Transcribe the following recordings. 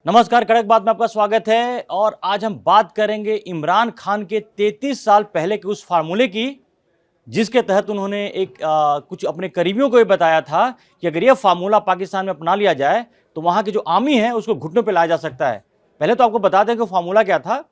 नमस्कार, कड़क बात में आपका स्वागत है। और आज हम बात करेंगे इमरान खान के 33 साल पहले के उस फार्मूले की, जिसके तहत उन्होंने कुछ अपने करीबियों को ये बताया था कि अगर ये फार्मूला पाकिस्तान में अपना लिया जाए तो वहाँ की जो आर्मी है उसको घुटनों पे लाया जा सकता है। पहले तो आपको बता दें कि फार्मूला क्या था।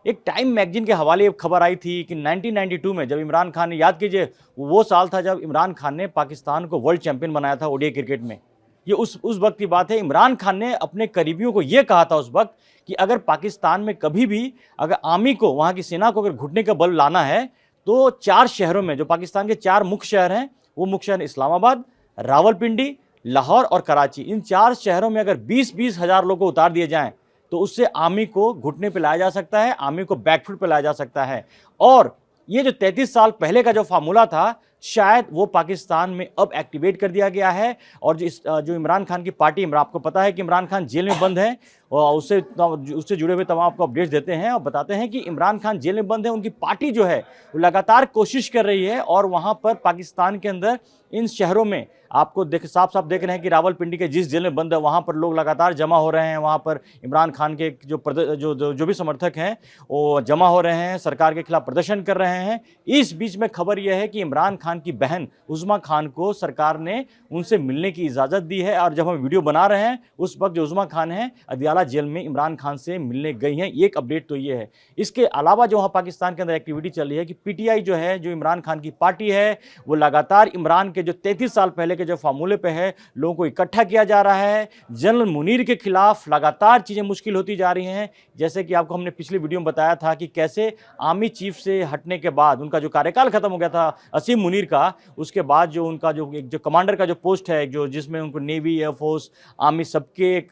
एक टाइम मैगजीन के हवाले एक खबर आई थी कि 1992 में जब इमरान खान ने, याद कीजिए वो साल था जब इमरान खान ने पाकिस्तान को वर्ल्ड चैंपियन बनाया था ओडीआई क्रिकेट में। ये उस वक्त की बात है। इमरान खान ने अपने करीबियों को यह कहा था उस वक्त कि अगर पाकिस्तान में कभी भी अगर आर्मी को, वहां की सेना को अगर घुटने का बल लाना है तो 4 शहरों में, जो पाकिस्तान के 4 मुख्य शहर हैं, वो मुख्य शहर इस्लामाबाद, रावलपिंडी, लाहौर और कराची, इन 4 शहरों में अगर 20-20 हजार लोग को उतार दिए जाएं तो उससे आर्मी को घुटने पर लाया जा सकता है, आर्मी को बैकफुट पर लाया जा सकता है। और ये जो 33 साल पहले का जो फार्मूला था, शायद वो पाकिस्तान में अब एक्टिवेट कर दिया गया है। और जो इमरान खान की पार्टी, आपको पता है कि इमरान खान जेल में बंद है, और उससे जुड़े हुए तमाम आपको अपडेट्स देते हैं और बताते हैं कि इमरान खान जेल में बंद है। उनकी पार्टी जो है वो लगातार कोशिश कर रही है और वहाँ पर पाकिस्तान के अंदर इन शहरों में आपको साफ साफ देख रहे हैं कि रावलपिंडी के जिस जेल में बंद है वहाँ पर लोग लगातार जमा हो रहे हैं। वहाँ पर इमरान खान के जो भी समर्थक हैं वो जमा हो रहे हैं, सरकार के खिलाफ प्रदर्शन कर रहे हैं। इस बीच में खबर यह है कि इमरान खान की बहन उज़्मा खान को सरकार ने उनसे मिलने की इजाज़त दी है। और जब हम वीडियो बना रहे हैं उस वक्त जो उज़्मा खान है अदियाला जेल में इमरान खान से मिलने गई हैं। एक अपडेट तो ये है। इसके अलावा जो वहाँ पाकिस्तान के अंदर एक्टिविटी चल रही है कि पीटीआई जो है, जो इमरान खान की पार्टी है, वो लगातार इमरान के जो 33 साल पहले के जो फार्मूले पे है लोगों को इकट्ठा किया जा रहा है। जनरल मुनीर के खिलाफ लगातार चीज़ें मुश्किल होती जा रही हैं। जैसे कि आपको हमने पिछले वीडियो में बताया था कि कैसे आर्मी चीफ से हटने के बाद, उनका जो कार्यकाल खत्म हो गया था असीम मुनीर का, उसके बाद जो उनका जो कमांडर का जो पोस्ट है, जो जिसमें उनको नेवी, एयरफोर्स, आर्मी सबके एक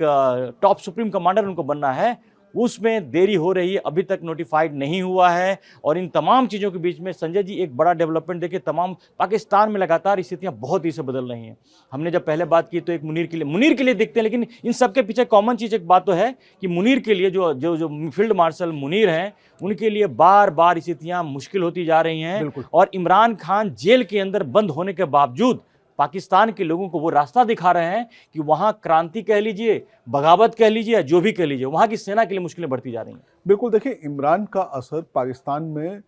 टॉप सुप्रीम कमांडर उनको बनना है, उसमें देरी हो रही है, अभी तक नोटिफाइड नहीं हुआ है। और इन तमाम चीज़ों के बीच में संजय जी एक बड़ा डेवलपमेंट देखिए, तमाम पाकिस्तान में लगातार स्थितियां बहुत ही से बदल रही हैं। हमने जब पहले बात की तो एक मुनीर के लिए देखते हैं, लेकिन इन सबके पीछे कॉमन चीज़ एक बात तो है कि मुनीर के लिए जो फील्ड मार्शल मुनीर हैं, उनके लिए बार बार स्थितियां मुश्किल होती जा रही हैं। और इमरान खान जेल के अंदर बंद होने के बावजूद पाकिस्तान के लोगों को वो रास्ता दिखा रहे हैं कि वहां क्रांति कह लीजिए, बगावत कह लीजिए, जो भी कह लीजिए, वहां की सेना के लिए मुश्किलें बढ़ती जा रही हैं। बिल्कुल, देखिए इमरान का असर पाकिस्तान में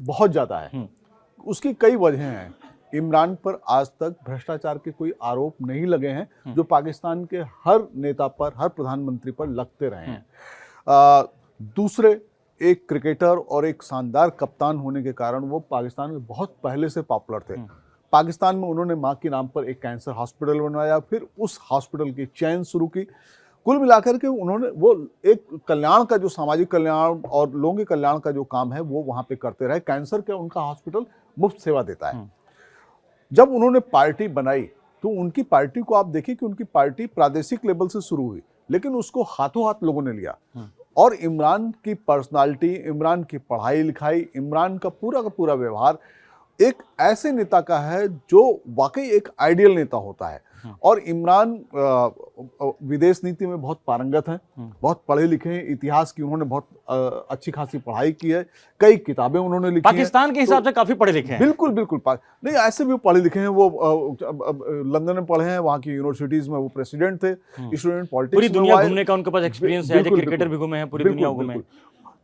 बहुत ज़्यादा है। उसकी कई वजह हैं। इमरान पर आज तक भ्रष्टाचार के कोई आरोप नहीं लगे हैं जो पाकिस्तान के हर नेता पर, हर प्रधानमंत्री पर लगते रहे हैं। दूसरे, एक क्रिकेटर और एक शानदार कप्तान होने के कारण वो पाकिस्तान में बहुत पहले से पॉपुलर थे। पाकिस्तान में उन्होंने माँ के नाम पर एक कैंसर हॉस्पिटल बनवाया, फिर उस हॉस्पिटल की चेन शुरू की। कुल मिलाकर के उन्होंने वो एक कल्याण का, जो सामाजिक कल्याण और लोगों के कल्याण का जो काम है वो वहाँ पे करते रहे। कैंसर का उनका हॉस्पिटल मुफ्त सेवा देता है। जब उन्होंने पार्टी बनाई तो उनकी पार्टी को आप देखिए कि उनकी पार्टी प्रादेशिक लेवल से शुरू हुई, लेकिन उसको हाथों हाथ लोगों ने लिया। और इमरान की पर्सनालिटी, इमरान की पढ़ाई लिखाई, इमरान का पूरा व्यवहार एक ऐसे नेता का है जो वाकई एक आइडियल नेता होता है। और इमरान विदेश नीति में बहुत पारंगत हैं, बहुत पढ़े लिखे हैं, इतिहास की उन्होंने बहुत अच्छी खासी पढ़ाई की है, कई किताबें उन्होंने लिखी हैं। पाकिस्तान के हिसाब से काफी पढ़े लिखे हैं। बिल्कुल नहीं, ऐसे भी पढ़े लिखे हैं। वो लंदन में पढ़े हैं, वहाँ की यूनिवर्सिटीज में वो प्रेसिडेंट थे, स्टूडेंट पॉलिटिक्स, पूरी दुनिया घूमने का उनके पास एक्सपीरियंस है, क्रिकेटर भी घूमे हैं, पूरी दुनिया घूमे हैं।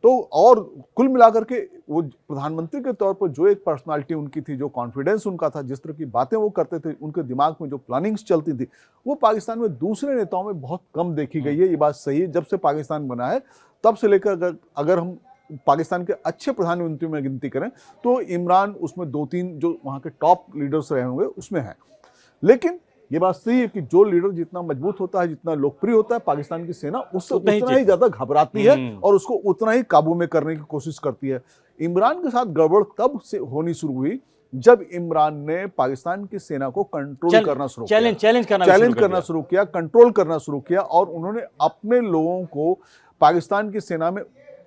तो और कुल मिलाकर के वो प्रधानमंत्री के तौर पर जो एक पर्सनालिटी उनकी थी, जो कॉन्फिडेंस उनका था, जिस तरह की बातें वो करते थे, उनके दिमाग में जो प्लानिंग्स चलती थी, वो पाकिस्तान में दूसरे नेताओं में बहुत कम देखी गई है। ये बात सही है। जब से पाकिस्तान बना है तब से लेकर अगर हम पाकिस्तान के अच्छे प्रधानमंत्री में गिनती करें तो इमरान उसमें 2-3 जो वहाँ के टॉप लीडर्स रहे होंगे उसमें हैं। लेकिन ये बात सही है कि जो लीडर जितना मजबूत होता है, जितना लोकप्रिय होता है, पाकिस्तान की सेना उससे उतना ही ज्यादा घबराती है और उसको उतना ही काबू में करने की कोशिश करती है। इमरान के साथ गड़बड़ तब से होनी शुरू हुई जब इमरान ने पाकिस्तान की सेना को कंट्रोल करना शुरू किया, चैलेंज करना शुरू किया, कंट्रोल करना शुरू किया। और उन्होंने अपने लोगों को पाकिस्तान की सेना में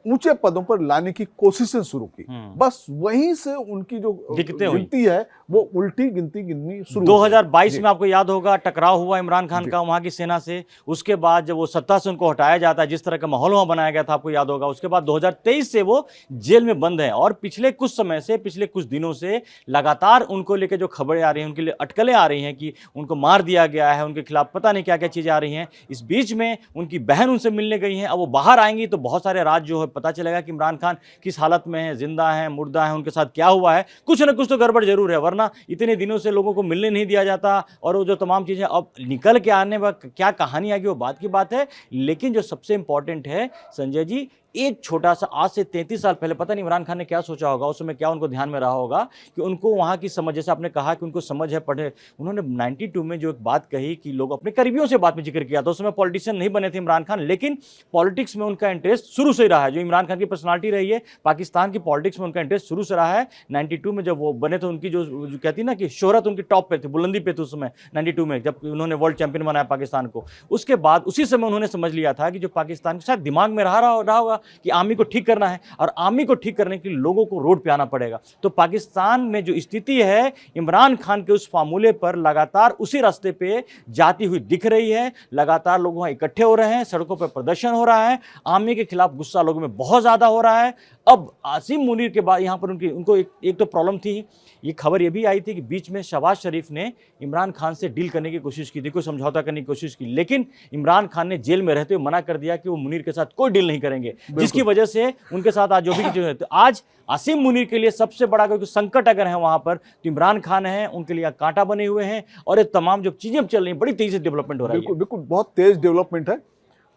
ऊंचे पदों पर लाने की कोशिशें शुरू की। बस वहीं से उनकी जो गिनती है वो उल्टी गिनती गिननी शुरू। 2022 में आपको याद होगा टकराव हुआ इमरान खान का वहां की सेना से, उसके बाद जब वो सत्ता से उनको हटाया जाता है, जिस तरह का माहौल वहां बनाया गया था आपको याद होगा। उसके बाद 2023 से वो जेल में बंद है और पिछले कुछ समय से, पिछले कुछ दिनों से लगातार उनको लेकर जो खबरें आ रही हैं, उनके लिए अटकलें आ रही हैं कि उनको मार दिया गया है, उनके खिलाफ पता नहीं क्या क्या चीजें आ रही हैं। इस बीच में उनकी बहन उनसे मिलने गई हैं। अब वो बाहर आएंगी तो बहुत सारे राज जो है पता चलेगा कि इमरान खान किस हालत में है, जिंदा है, मुर्दा है, उनके साथ क्या हुआ है। कुछ ना कुछ तो गड़बड़ जरूर है, वरना इतने दिनों से लोगों को मिलने नहीं दिया जाता। और वो जो तमाम चीजें अब निकल के आने पर क्या कहानी आएगी वो बात की बात है। लेकिन जो सबसे इंपॉर्टेंट है संजय जी, एक छोटा सा, आज से 33 साल पहले पता नहीं इमरान खान ने क्या सोचा होगा, उस समय क्या उनको ध्यान में रहा होगा कि उनको वहां की समझ, जैसे आपने कहा कि उनको समझ है, पढ़े। उन्होंने 92 में जो एक बात कही कि लोग अपने करीबियों से बात में जिक्र किया था, उस समय पॉलिटिशियन नहीं बने थे इमरान खान, लेकिन पॉलिटिक्स में उनका इंटरेस्ट शुरू से रहा है। जो इमरान खान की पर्सनालिटी रही है, पाकिस्तान की पॉलिटिक्स में उनका इंटरेस्ट शुरू से रहा है। 92 में जब वो बने थे, उनकी जो कहती ना कि शोहरत उनकी टॉप पे थी, बुलंदी पे थी उस समय 92 में, जब उन्होंने वर्ल्ड चैंपियन बनाया पाकिस्तान को। उसके बाद उसी समय उन्होंने समझ लिया था कि जो पाकिस्तान के साथ दिमाग में रहा होगा कि आर्मी को ठीक करना है, और आर्मी को ठीक करने के लिए लोगों को रोड पे आना पड़ेगा। तो पाकिस्तान में जो स्थिति है, इमरान खान के उस फार्मूले पर लगातार उसी रास्ते पे जाती हुई दिख रही है। लगातार लोग वहां इकट्ठे हो रहे हैं, सड़कों पर प्रदर्शन हो रहा है, आर्मी के खिलाफ गुस्सा लोगों में बहुत ज्यादा हो रहा है। अब आसिम मुनीर के बाद यहां पर उनको एक तो प्रॉब्लम थी, ये खबर ये भी आई थी कि बीच में शहबाज शरीफ ने इमरान खान से डील करने की कोशिश की थी, कोई समझौता करने की कोशिश की, लेकिन इमरान खान ने जेल में रहते हुए मना कर दिया कि वो मुनीर के साथ कोई डील नहीं करेंगे, जिसकी वजह से उनके साथ आज जो भी जो है, तो आज आसिम मुनीर के लिए सबसे बड़ा कोई संकट अगर है वहां पर तो इमरान खान है, उनके लिए कांटा बने हुए हैं। और ये तमाम जो चीजें चल रही हैं, बड़ी तेजी से डेवलपमेंट हो रही है। बिल्कुल बिल्कुल, बहुत तेज डेवलपमेंट है।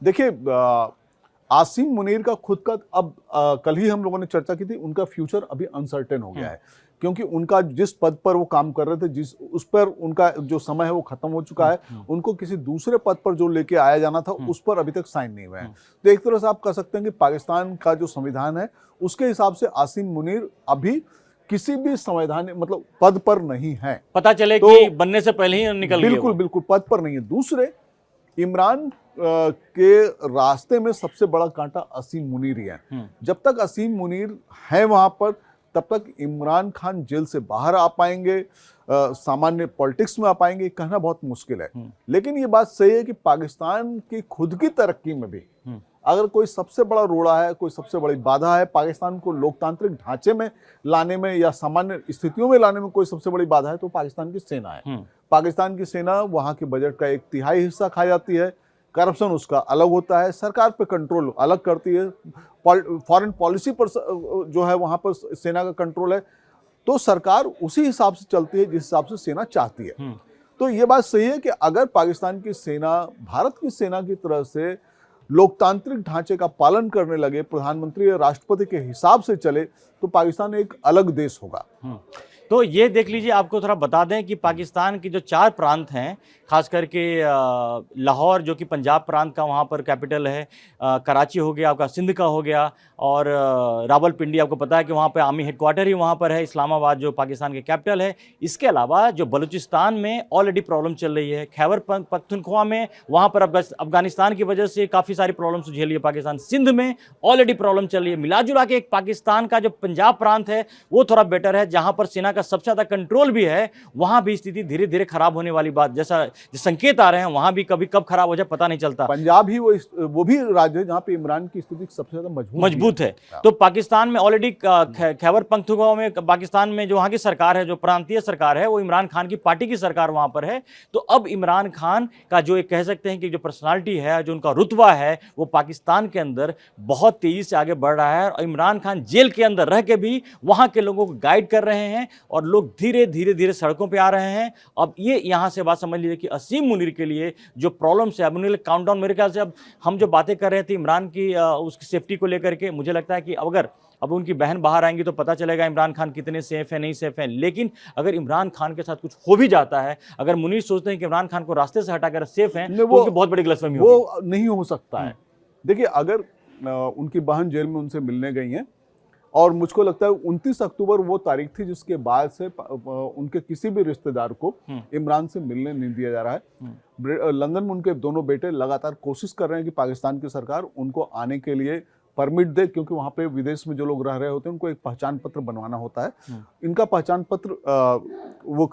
देखिए, आसिम मुनीर का खुद का अब कल ही हम लोगों ने चर्चा की थी, उनका फ्यूचर अभी अनसर्टेन हो गया है, क्योंकि उनका जिस पद पर वो काम कर रहे थे, जिस उस पर उनका जो समय है वो खत्म हो चुका है। उनको किसी दूसरे पद पर जो लेके आया जाना था उस पर अभी तक साइन नहीं हुए हैं। तो एक तरह से आप कह सकते हैं कि पाकिस्तान का जो संविधान है उसके हिसाब से आसिम मुनीर अभी किसी भी संवैधानिक मतलब पद पर नहीं है, पता चले कि बनने से पहले ही निकल गए। बिल्कुल बिल्कुल पद पर नहीं है। दूसरे, इमरान के रास्ते में सबसे बड़ा कांटा असीम मुनीर ही है। जब तक असीम मुनीर है वहां पर, तब तक इमरान खान जेल से बाहर आ पाएंगे, सामान्य पॉलिटिक्स में आ पाएंगे, कहना बहुत मुश्किल है। लेकिन ये बात सही है कि पाकिस्तान की खुद की तरक्की में भी अगर कोई सबसे बड़ा रोड़ा है, कोई सबसे बड़ी बाधा है, पाकिस्तान को लोकतांत्रिक ढांचे में लाने में या सामान्य स्थितियों में लाने में कोई सबसे बड़ी बाधा है, तो पाकिस्तान की सेना है। पाकिस्तान की सेना वहां के बजट का 1/3 हिस्सा खा जाती है, करप्शन उसका अलग होता है, सरकार पे कंट्रोल अलग करती है, फॉरेन पॉलिसी पर जो है वहां पर सेना का कंट्रोल है। तो सरकार उसी हिसाब से चलती है जिस हिसाब से सेना चाहती है। तो ये बात सही है कि अगर पाकिस्तान की सेना भारत की सेना की तरह से लोकतांत्रिक ढांचे का पालन करने लगे, प्रधानमंत्री या राष्ट्रपति के हिसाब से चले, तो पाकिस्तान एक अलग देश होगा। तो ये देख लीजिए, आपको थोड़ा बता दें कि पाकिस्तान की जो 4 प्रांत हैं, खास करके लाहौर जो कि पंजाब प्रांत का वहाँ पर कैपिटल है, कराची हो गया आपका, सिंध का हो गया, और रावलपिंडी आपको पता है कि वहाँ पर आर्मी हेडक्वार्टर ही वहाँ पर है, इस्लामाबाद जो पाकिस्तान के कैपिटल है। इसके अलावा जो बलूचिस्तान में ऑलरेडी प्रॉब्लम चल रही है, खैबर पख्तूनख्वा में वहाँ पर अफगानिस्तान की वजह से काफ़ी सारी प्रॉब्लम्स झेली है पाकिस्तान, सिंध में ऑलरेडी प्रॉब्लम चल रही है। मिला जुला के एक पाकिस्तान का जो पंजाब प्रांत है वो थोड़ा बेटर है, जहाँ पर सेना का सबसे ज़्यादा कंट्रोल भी है। वहाँ भी स्थिति धीरे धीरे खराब होने वाली बात, जैसा संकेत आ रहे हैं, वहाँ भी कभी कब खराब हो जाए पता नहीं चलता। पंजाब ही वो भी राज्य है जहाँ पे इमरान की स्थिति सबसे ज़्यादा मजबूत है। तो पाकिस्तान में ऑलरेडी खैबर पख्तूनख्वा में, पाकिस्तान में जो वहाँ की सरकार है, जो प्रांतीय सरकार है, वो इमरान खान की पार्टी की सरकार वहाँ पर है। तो अब इमरान खान का जो एक कह सकते हैं कि जो पर्सनालिटी है, जो उनका रुतबा है, वो पाकिस्तान के अंदर बहुत तेजी से आगे बढ़ रहा है। और इमरान खान जेल के अंदर रह के भी वहाँ के लोगों को गाइड कर रहे हैं और लोग धीरे धीरे सड़कों पे आ रहे हैं। अब ये यहाँ से बात समझ लीजिए कि असीम मुनीर के लिए जो प्रॉब्लम्स है, मुनीर काउंटडाउन, मेरे ख्याल से अब हम जो बातें कर रहे थे इमरान की उसकी सेफ्टी को लेकर के, मुझे लगता है कि अगर अब उनकी बहन बाहर आएंगी तो पता चलेगा इमरान खान कितने सेफ है, नहीं सेफ है। लेकिन अगर इमरान खान के साथ कुछ हो भी जाता है, अगर मुनीर सोचते हैं कि इमरान खान को रास्ते से हटाकर सेफ हैं, तो उनकी बहुत बड़ी गलतफहमी होगी। वो नहीं हो सकता है। देखिए, अगर उनकी बहन जेल में उनसे मिलने गई हैं, और मुझको लगता है 29 अक्टूबर वो तारीख थी जिसके बाद से उनके किसी भी रिश्तेदार को इमरान से मिलने नहीं दिया जा रहा है। लंदन में उनके दोनों बेटे लगातार कोशिश कर रहे हैं कि पाकिस्तान की सरकार उनको आने के लिए परमिट दे, क्योंकि वहाँ पे विदेश में जो लोग रह रहे होते हैं उनको एक पहचान पत्र बनवाना होता है। इनका पहचान पत्र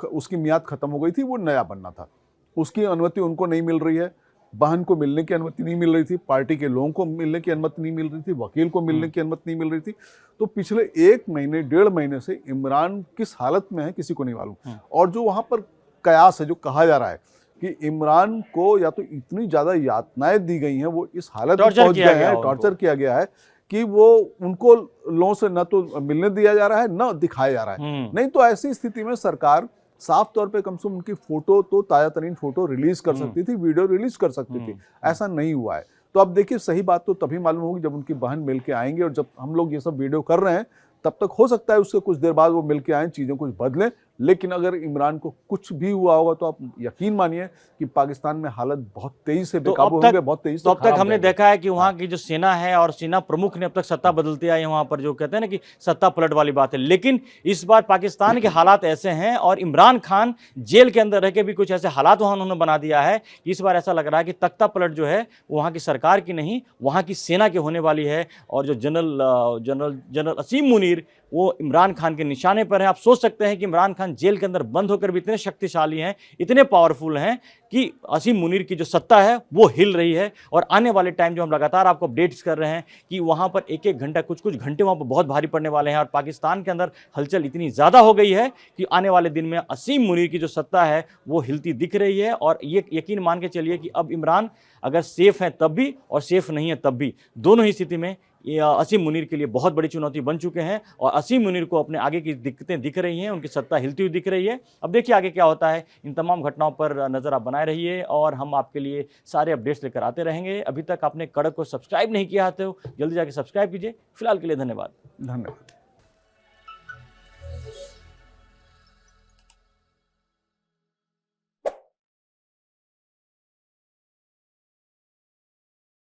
उसकी मियाद खत्म हो गई थी, वो नया बनना था, उसकी अनुमति उनको नहीं मिल रही है, बहन को मिलने की अनुमति नहीं मिल रही थी, पार्टी के लोगों को मिलने की अनुमति नहीं मिल रही थी, वकील को मिलने की अनुमति नहीं मिल रही थी। तो पिछले 1 महीने 1.5 महीने से इमरान किस हालत में है किसी को नहीं मालूम। और जो वहाँ पर कयास है, जो कहा जा रहा है कि इमरान को या तो इतनी ज़्यादा यातनाएं दी गई हैं, वो इस हालत में पहुँच गए हैं, टॉर्चर किया गया है कि वो उनको लोगों से न तो मिलने दिया जा रहा है न दिखाया जा रहा है। नहीं तो ऐसी स्थिति में सरकार साफ तौर पे कम से कम उनकी फोटो तो ताजा तरीन फोटो रिलीज कर सकती थी, वीडियो रिलीज कर सकती थी। ऐसा नहीं हुआ है। तो अब देखिए, सही बात तो तभी मालूम होगी जब उनकी बहन मिल के आएंगे, और जब हम लोग ये सब वीडियो कर रहे हैं तब तक हो सकता है उससे कुछ देर बाद वो मिल के आए, चीज़ें कुछ बदलें। लेकिन अगर इमरान को कुछ भी हुआ होगा तो आप यकीन मानिए कि पाकिस्तान में हालत बहुत तेजी से बेकाबू होंगे, बहुत तेजी से। तो अब तक हमने देखा है कि वहाँ की जो सेना है और सेना प्रमुख ने अब तक सत्ता बदलते आए हैं, वहाँ पर जो कहते हैं ना कि सत्ता पलट वाली बात है। लेकिन इस बार पाकिस्तान के हालात ऐसे हैं और इमरान खान जेल के अंदर रह के भी कुछ ऐसे हालात वहाँ उन्होंने बना दिया है कि इस बार ऐसा लग रहा है कि तख्ता पलट जो है वहाँ की सरकार की नहीं, वहाँ की सेना की होने वाली है। और जो जनरल असीम मुनीर वो इमरान खान के निशाने पर है। आप सोच सकते हैं कि इमरान खान जेल के अंदर बंद होकर भी इतने शक्तिशाली हैं, इतने पावरफुल हैं कि असीम मुनीर की जो सत्ता है वो हिल रही है। और आने वाले टाइम जो हम लगातार आपको अपडेट्स कर रहे हैं कि वहाँ पर एक एक घंटा कुछ घंटे वहाँ पर बहुत भारी पड़ने वाले हैं। और पाकिस्तान के अंदर हलचल इतनी ज़्यादा हो गई है कि आने वाले दिन में असीम मुनीर की जो सत्ता है वो हिलती दिख रही है। और ये यकीन मान के चलिए कि अब इमरान अगर सेफ है तब भी और सेफ नहीं है तब भी, दोनों ही स्थिति में ये असीम मुनीर के लिए बहुत बड़ी चुनौती बन चुके हैं। और असीम मुनीर को अपने आगे की दिक्कतें दिख रही हैं, उनकी सत्ता हिलती हुई दिख रही है। अब देखिए आगे क्या होता है। इन तमाम घटनाओं पर नज़र आप बनाए रहिए और हम आपके लिए सारे अपडेट्स लेकर आते रहेंगे। अभी तक आपने कड़क को सब्सक्राइब नहीं किया है तो जल्दी जाके सब्सक्राइब कीजिए। फिलहाल के लिए धन्यवाद।